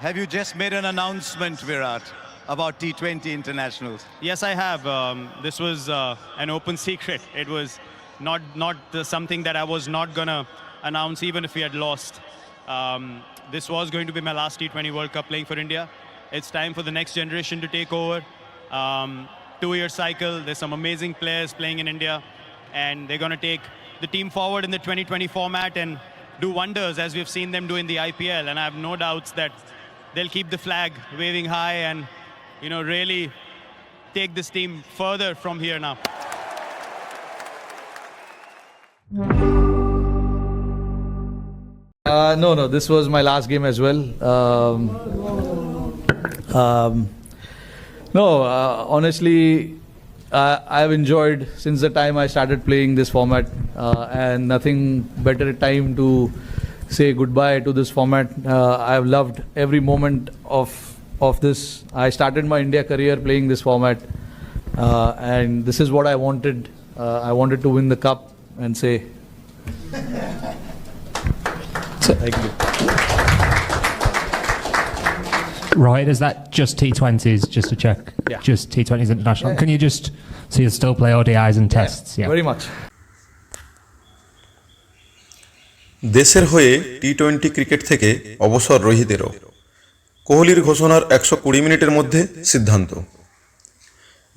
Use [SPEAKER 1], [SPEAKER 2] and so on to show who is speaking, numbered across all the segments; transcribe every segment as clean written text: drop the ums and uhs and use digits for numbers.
[SPEAKER 1] Have you just made an announcement, Virat, about T20 internationals?
[SPEAKER 2] Yes, I have. This was an open secret. It was not something that I was not gonna announce even if we had lost. This was going to be my last T20 World Cup playing for India. It's time for the next generation to take over. 2-year cycle. There's some amazing players playing in India, and they're going to take the team forward in the 2020 format and do wonders as we've seen them do in the IPL. And I have no doubts that they'll keep the flag waving high and, really take this team further from here now.
[SPEAKER 3] No, this was my last game as well. Honestly, I've enjoyed since the time I started playing this format, and nothing better time to say goodbye to this format. I've loved every moment of this. I started my India career playing this format, and this is what I wanted. I wanted to win the cup and say thank you.
[SPEAKER 4] Right, is that just T20s, just to check?
[SPEAKER 3] Yeah.
[SPEAKER 4] Just T20s international.
[SPEAKER 3] Yeah.
[SPEAKER 4] Can you just, so you still play ODIs and tests? Yeah.
[SPEAKER 3] Very much.
[SPEAKER 5] দেশের হয়ে টি-20 cricket থেকে অবসর রোহিতেরও। কোহলির ঘোষণার 120 মিনিটের মধ্যে সিদ্ধান্ত।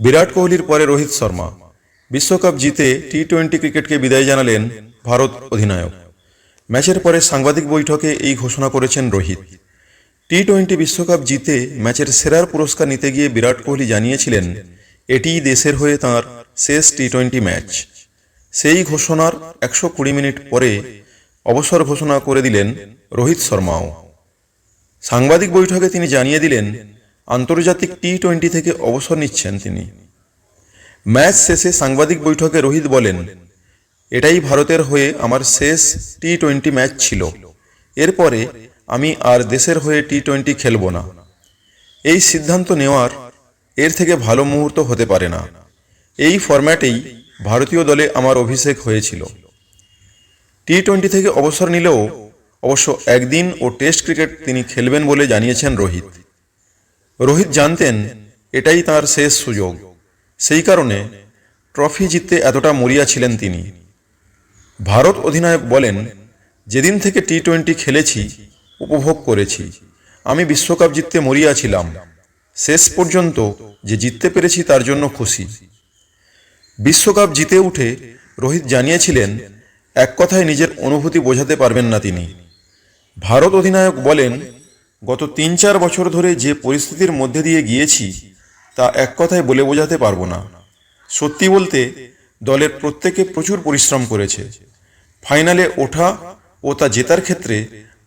[SPEAKER 5] বিরাট কোহলির পরে রোহিত শর্মা বিশ্বকাপ জিতে টি-20 ক্রিকেটকে বিদায় জানালেন ভারত অধিনায়ক। ম্যাচের পরে সাংবাদিক বৈঠকে এই ঘোষণা করেছেন রোহিত। টি-20 বিশ্বকাপ জিতে ম্যাচের সেরার পুরস্কার নিতে গিয়ে বিরাট কোহলি জানিয়েছিলেন এটিই দেশের হয়ে তাঁর শেষ টি-20 ম্যাচ। সেই ঘোষণার 120 মিনিট পরে অবসর ঘোষণা করে দিলেন রোহিত শর্মাও। সাংবাদিক বৈঠকে তিনি জানিয়ে দিলেন আন্তর্জাতিক টি-20 থেকে অবসর নিচ্ছেন তিনি। ম্যাচ শেষে সাংবাদিক বৈঠকে রোহিত বলেন, এটাই ভারতের হয়ে আমার শেষ টি-20 ম্যাচ ছিল। এরপরে আমি আর দেশের হয়ে টি-20 খেলব না। এই সিদ্ধান্ত নেওয়ার এর থেকে ভালো মুহূর্ত হতে পারে না। এই ফরম্যাটেই ভারতীয় দলে আমার অভিষেক হয়েছিল। টি-20 থেকে অবসর নিলেও অবশ্য একদিন ও টেস্ট ক্রিকেট তিনি খেলবেন বলে জানিয়েছেন রোহিত। রোহিত জানতেন এটাই তার শেষ সুযোগ, সেই কারণে ট্রফি জিততে এতটা মরিয়া ছিলেন তিনি। ভারত অধিনায়ক বলেন, যেদিন থেকে টি-20 খেলেছি উপভোগ করেছি। আমি বিশ্বকাপ জিততে মরিয়া ছিলাম। শেষ পর্যন্ত যে জিততে পেরেছি তার জন্য খুশি। বিশ্বকাপ জিতে উঠে রোহিত জানিয়েছিলেন এক কথায় নিজের অনুভূতি বোঝাতে পারবেন না তিনি। ভারত অধিনায়ক বলেন, গত 3-4 বছর ধরে যে পরিস্থিতির মধ্যে দিয়ে গিয়েছি তা এক কথায় বলে বোঝাতে পারবো না। সত্যি বলতে দলের প্রত্যেকে প্রচুর পরিশ্রম করেছে। ফাইনালে ওঠা ও তা জেতার ক্ষেত্রে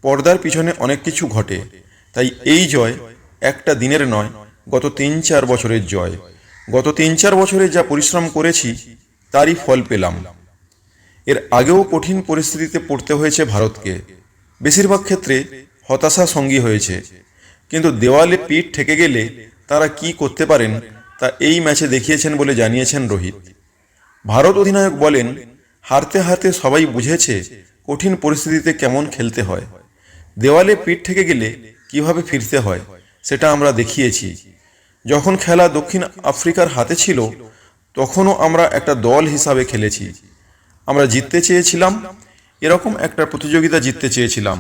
[SPEAKER 5] পর্দার পিছনে অনেক কিছু ঘটে। তাই এই জয় একটা দিনের নয়, গত 3-4 বছরের জয়। গত 3-4 বছরে যা পরিশ্রম করেছি তারই ফল পেলাম। এর আগেও কঠিন পরিস্থিতিতে পড়তে হয়েছে ভারতকে। বেশিরভাগ ক্ষেত্রে হতাশা সঙ্গী হয়েছে, কিন্তু দেওয়ালে পিঠ ঠেকে গেলে তারা কি করতে পারেন তা এই ম্যাচে দেখিয়েছেন বলে জানিয়েছেন রোহিত। ভারত অধিনায়ক বলেন, হারতে হারতে সবাই বুঝেছে কঠিন পরিস্থিতিতে কেমন খেলতে হয়। দেওয়ালে পিঠ ঠেকে গেলে কিভাবে ফিরতে হয় সেটা আমরা দেখিয়েছি। যখন খেলা দক্ষিণ আফ্রিকার হাতে ছিল তখনও আমরা একটা দল হিসাবে খেলেছি। আমরা জিততে চেয়েছিলাম, এরকম একটা প্রতিযোগিতা জিততে চেয়েছিলাম।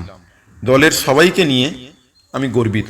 [SPEAKER 5] দলের সবাইকে নিয়ে আমি গর্বিত।